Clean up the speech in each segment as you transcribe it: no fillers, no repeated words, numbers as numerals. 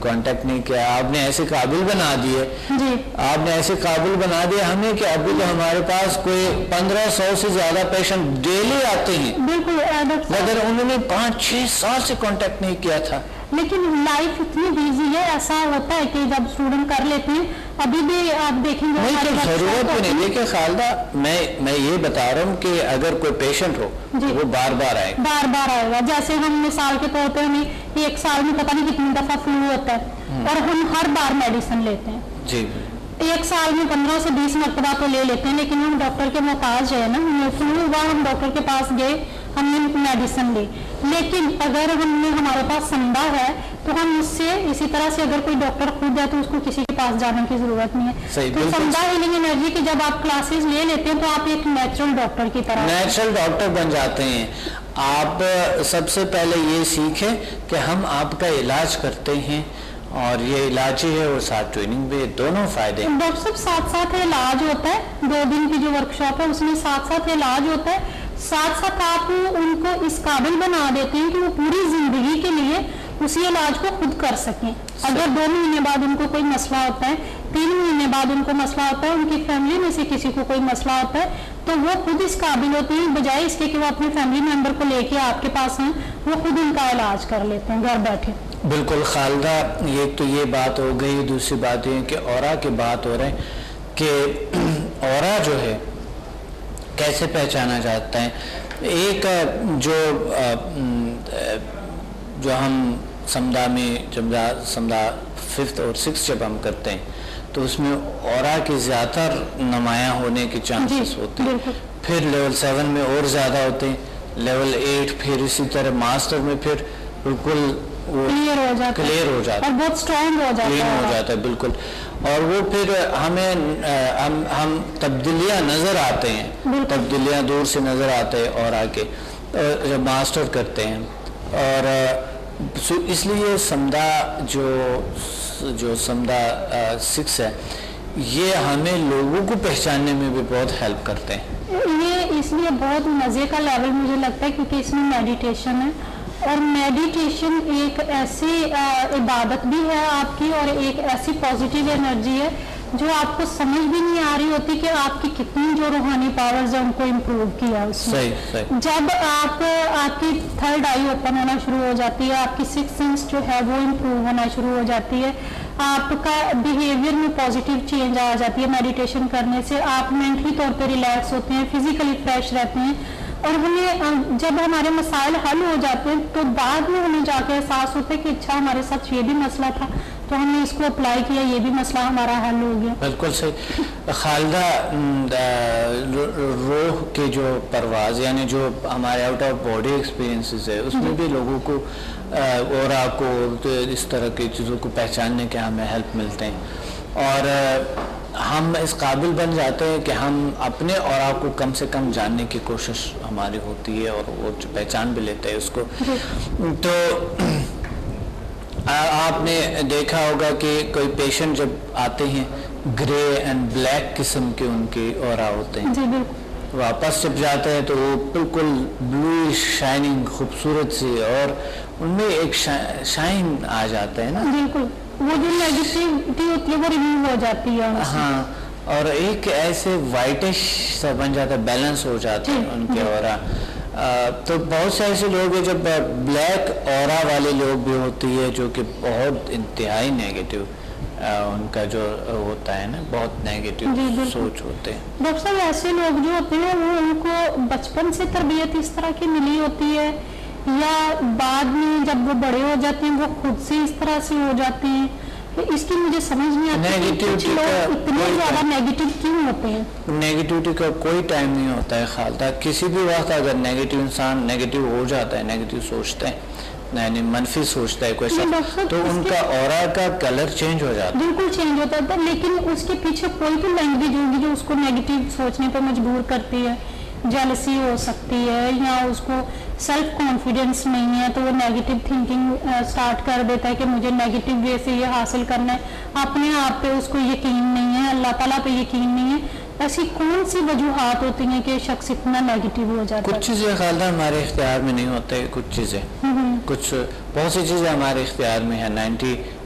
Contact نہیں کیا. آپ نے ایسے قابل بنا دیے جی, آپ نے ایسے قابل بنا دیا ہمیں کہ ابھی تو ہمارے پاس کوئی 1500 سے زیادہ پیشنٹ ڈیلی آتے ہیں. بالکل, مگر انہوں نے 5-6 سال سے کانٹیکٹ نہیں کیا تھا. لیکن لائف اتنی بیزی ہے, ایسا ہوتا ہے کہ جب اسٹوڈنٹ کر لیتے ہیں, ابھی بھی آپ دیکھیں گے نہیں تو ضرورت بھی نہیں. دیکھیں خالدہ, میں یہ بتا رہا ہوں کہ اگر کوئی پیشنٹ ہو تو وہ بار بار آئے گا. جیسے ہم مثال کے طور پہ ہمیں 1 سال میں پتہ نہیں کتنی دفعہ فلو ہوتا ہے اور ہم ہر بار میڈیسن لیتے ہیں. جی, 1 سال میں 15 سے 20 مرتبہ تو لے لیتے ہیں, لیکن ہم ڈاکٹر کے محتاج ہے نا. فلو ہوا, ہم ڈاکٹر کے پاس گئے, ہم نے میڈیسن لی. لیکن اگر ہمارے پاس سمدہ ہے تو ہم اس سے اسی طرح سے, اگر کوئی ڈاکٹر خود ہے تو اس کو کسی کے پاس جانے کی ضرورت نہیں ہے. تو سمدہ ہیلنگ انرجی کی جب آپ کلاسز لے لیتے ہیں تو آپ ایک نیچرل ڈاکٹر کی طرح نیچرل ڈاکٹر بن جاتے ہیں. آپ سب سے پہلے یہ سیکھیں کہ ہم آپ کا علاج کرتے ہیں, اور یہ علاج ہی ہے اور ساتھ ٹریننگ بھی, دونوں فائدے. ڈاکٹر صاحب ساتھ علاج ہوتا ہے, 2 دن کی جو ورکشاپ ہے اس میں ساتھ علاج ہوتا ہے. ساتھ آپ ان کو اس قابل بنا دیتے ہیں کہ وہ پوری زندگی کے لیے اسی علاج کو خود کر سکیں. اگر 2 مہینے بعد ان کو کوئی مسئلہ ہوتا ہے, 3 مہینے بعد ان کو مسئلہ ہوتا ہے, ان کی فیملی میں سے کسی کو کوئی مسئلہ ہوتا ہے, تو وہ خود اس قابل ہوتے ہیں, بجائے اس کے کہ وہ اپنے فیملی ممبر کو لے کے آپ کے پاس ہیں, وہ خود ان کا علاج کر لیتے ہیں گھر بیٹھے. بالکل خالدہ, یہ بات ہو گئی. دوسری بات یہ کہ اورا کی بات ہو رہے ہیں کہ اورا جو ہے کیسے پہچانا جاتا ہے. ایک جو ہم سمدہ میں سمدہ 5th اور 6th جب ہم کرتے ہیں تو اس میں اورا کے زیادہ نمایاں ہونے کے چانسز ہوتے ہیں. پھر لیول 7 میں اور زیادہ ہوتے ہیں, لیول 8, پھر اسی طرح ماسٹر میں پھر بالکل کلیئر ہو جاتا ہے اور بہت اسٹرانگ ہو جاتا ہے. بالکل, اور وہ پھر ہم تبدیلیاں نظر آتے ہیں, تبدیلیاں دور سے نظر آتے ہیں اور آگے جب ماسٹر کرتے ہیں. اور اس لیے سمدہ جو سمدہ 6 ہے یہ ہمیں لوگوں کو پہچاننے میں بھی بہت ہیلپ کرتے ہیں. یہ اس لیے بہت مزے کا لیول مجھے لگتا ہے کیونکہ اس میں میڈیٹیشن ہے, اور میڈیٹیشن ایک ایسی عبادت بھی ہے آپ کی, اور ایک ایسی پازیٹیو انرجی ہے جو آپ کو سمجھ بھی نہیں آ رہی ہوتی کہ آپ کی کتنی جو روحانی پاورز ہیں ان کو امپروو کیا اس میں. جب آپ کی 3rd آئی اوپن ہونا شروع ہو جاتی ہے, آپ کی 6th سینس جو ہے وہ امپروو ہونا شروع ہو جاتی ہے, آپ کا بیہیویئر میں پازیٹیو چینج آ جاتی ہے میڈیٹیشن کرنے سے, آپ مینٹلی طور پہ ریلیکس ہوتے ہیں, فزیکلی فریش رہتے ہیں, اور ہمیں جب ہمارے مسائل حل ہو جاتے ہیں تو بعد میں ہمیں جا کے احساس ہوتا ہے کہ اچھا ہمارے ساتھ یہ بھی مسئلہ تھا تو ہم نے اس کو اپلائی کیا, یہ بھی مسئلہ ہمارا حل ہو گیا. بالکل صحیح. خالدہ, روح کے جو پرواز یعنی جو ہمارے آؤٹ آف باڈی ایکسپیرینسز ہے اس میں بھی لوگوں کو اورا کو اس طرح کی چیزوں کو پہچاننے کے ہمیں ہیلپ ملتے ہیں, اور ہم اس قابل بن جاتے ہیں کہ ہم اپنے اورا کو کم سے کم جاننے کی کوشش ہماری ہوتی ہے, اور وہ پہچان بھی لیتے ہیں اس کو. تو آپ نے دیکھا ہوگا کہ کوئی پیشنٹ جب آتے ہیں گرے اینڈ بلیک قسم کے ان کے اورا ہوتے ہیں, واپس جب جاتے ہیں تو وہ بالکل بلو شائننگ خوبصورت سی, اور ان میں ایک شائن آ جاتا ہے نا. بالکل, وہ جو نیگیٹیوٹی ہوتی ہے وہ ریموو ہو جاتی ہے. ہاں, اور ایک ایسے وائٹش سا بن جاتا ہے, بیلنس ہو جاتے ہیں ان کے اورا. تو بہت سے ایسے لوگ ہیں جب بلیک اورا والے لوگ بھی ہوتی ہے جو کہ بہت انتہائی نیگیٹو ان کا جو ہوتا ہے نا, بہت نیگیٹو سوچ ہوتے ہیں. ڈاکٹر صاحب ایسے لوگ جو ہوتے ہیں وہ ان کو بچپن سے تربیت اس طرح کی ملی ہوتی ہے یا بعد میں جب وہ بڑے ہو جاتے ہیں وہ خود سے اس طرح سے ہو جاتے ہیں, اس کی مجھے سمجھ نہیں آتی اتنے زیادہ نیگیٹو کیوں ہوتے ہیں. نیگیٹیوٹی کا کوئی ٹائم نہیں ہوتا ہے خالدہ, کسی بھی وقت اگر نیگیٹو انسان نیگیٹو ہو جاتا ہے, نیگیٹو سوچتے ہیں یعنی منفی سوچتا ہے کوئی شخص, تو ان کا اورا کا کلر چینج ہو جاتا ہے. بالکل چینج ہوتا ہے, لیکن اس کے پیچھے کوئی تو لینگویج ہوگی جو اس کو نیگیٹو سوچنے پر مجبور کرتی ہے. جیلسی ہو سکتی ہے, یا اس کو سیلف کانفیڈینس نہیں ہے تو وہ نیگیٹو تھنکنگ سٹارٹ کر دیتا ہے کہ مجھے نیگیٹو وے سے یہ حاصل کرنا ہے, اپنے آپ پہ اس کو یقین نہیں ہے, اللہ تعالیٰ پہ یقین نہیں ہے. ایسی کون سی وجوہات ہوتی ہیں کہ شخص اتنا نیگیٹو ہو جاتا ہے؟ کچھ چیزیں خالدہ ہمارے اختیار میں نہیں ہوتے, کچھ چیزیں بہت سی چیزیں ہمارے اختیار میں ہیں.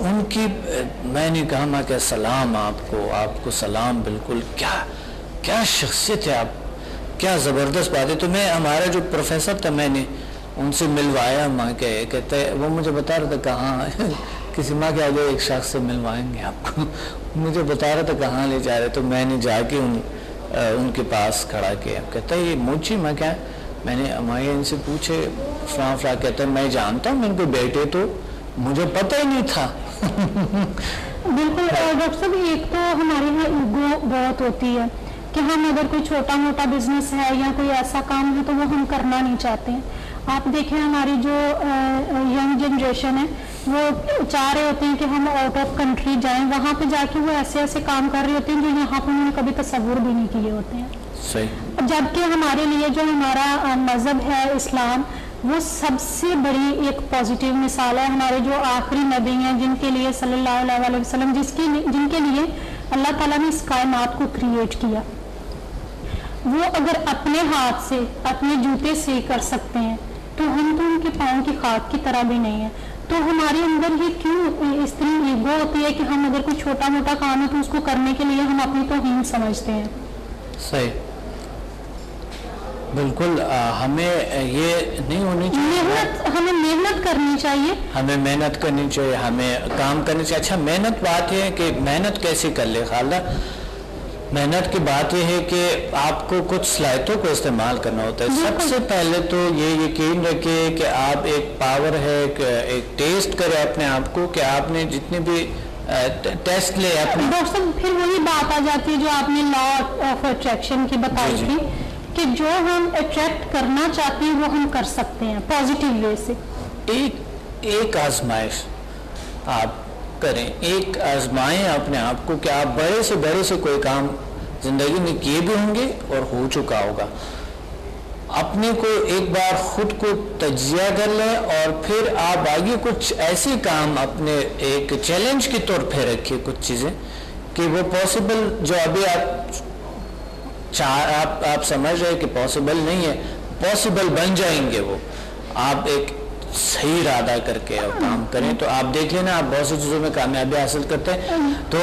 ان کی میں نے کہا میں کہ سلام آپ کو سلام، بالکل کیا شخصیت ہے آپ، کیا زبردست بات ہے. تو میں ہمارا جو پروفیسر تھا میں نے ان سے ملوایا، ماں کہتے وہ مجھے بتا رہا تھا کہاں کسی ماں کے آگے ایک شخص سے ملوائیں گے آپ کو، مجھے بتا رہا تھا کہاں لے جا رہے. تو میں نے جا کے ان کے پاس کھڑا کیا. کہتا ہے یہ موچی ماں کیا؟ میں نے ہمارے ان سے پوچھے فلاں فلاں. کہتا ہے میں جانتا ہوں ان کے بیٹے، تو مجھے پتہ ہی نہیں تھا. بالکل ڈاکٹر صاحب، ایک تو ہمارے یہاں ایگو بہت ہوتی ہے کہ ہم اگر کوئی چھوٹا موٹا بزنس ہے یا کوئی ایسا کام ہے تو وہ ہم کرنا نہیں چاہتے ہیں. آپ دیکھیں ہماری جو ینگ جنریشن ہے وہ چاہ رہے ہوتے ہیں کہ ہم آؤٹ آف کنٹری جائیں، وہاں پہ جا کے وہ ایسے کام کر رہے ہوتے ہیں جو یہاں پہ انہوں نے کبھی تصور بھی نہیں کیے ہوتے ہیں. صحیح. جبکہ ہمارے لیے جو ہمارا مذہب ہے اسلام، وہ سب سے بڑی ایک پازیٹیو مثال ہے. ہمارے جو آخری نبی ہیں جن کے لیے صلی اللہ علیہ وسلم جن کے لیے اللہ تعالیٰ نے اس کائنات کو کریٹ کیا، وہ اگر اپنے ہاتھ سے اپنے جوتے سے کر سکتے ہیں تو ہم تو ان کے پاؤں کی خاک کی طرح بھی نہیں ہیں. تو ہمارے اندر ہی کیوں اس طرح ایگو ہوتی ہے کہ ہم اگر کوئی چھوٹا موٹا کام ہے تو اس کو کرنے کے لیے ہم اپنی توہین سمجھتے ہیں. صحیح. بالکل. ہمیں یہ نہیں ہونی چاہیے، ہمیں محنت کرنی چاہیے، ہمیں کام کرنی چاہیے. اچھا بات یہ ہے کہ محنت کیسے کر لے خالدہ؟ محنت کی بات یہ ہے کہ آپ کو کچھ صلاحیتوں کو استعمال کرنا ہوتا ہے. سب سے پہلے تو یہ یقین رکھے کہ آپ ایک پاور ہے، ایک ٹیسٹ کرے اپنے آپ کو کہ آپ نے جتنے بھی ٹیسٹ لے اپنے. ڈاکٹر صاحب پھر وہی بات آ جاتی ہے جو آپ نے لا آف اٹریکشن کی بتائی تھی کہ جو ہم اٹریکٹ کرنا چاہتے ہیں وہ ہم کر سکتے ہیں پازیٹیو وے سے. ایک آزمائش آپ کریں، ایک آزمائیں اپنے آپ کو کہ آپ بڑے سے کوئی کام زندگی میں کیے بھی ہوں گے اور ہو چکا ہوگا. اپنے کو ایک بار خود کو تجزیہ کر لیں اور پھر آپ آگے کچھ ایسے کام اپنے ایک چیلنج کے طور پہ رکھیے، کچھ چیزیں کہ وہ پاسبل جو ابھی آپ سمجھ رہے کہ پاسبل نہیں ہے، پاسبل بن جائیں گے. وہ آپ ایک صحیح ارادہ کر کے کام کریں تو آپ دیکھ لینا آپ بہت سی چیزوں میں کامیابی حاصل کرتے ہیں. تو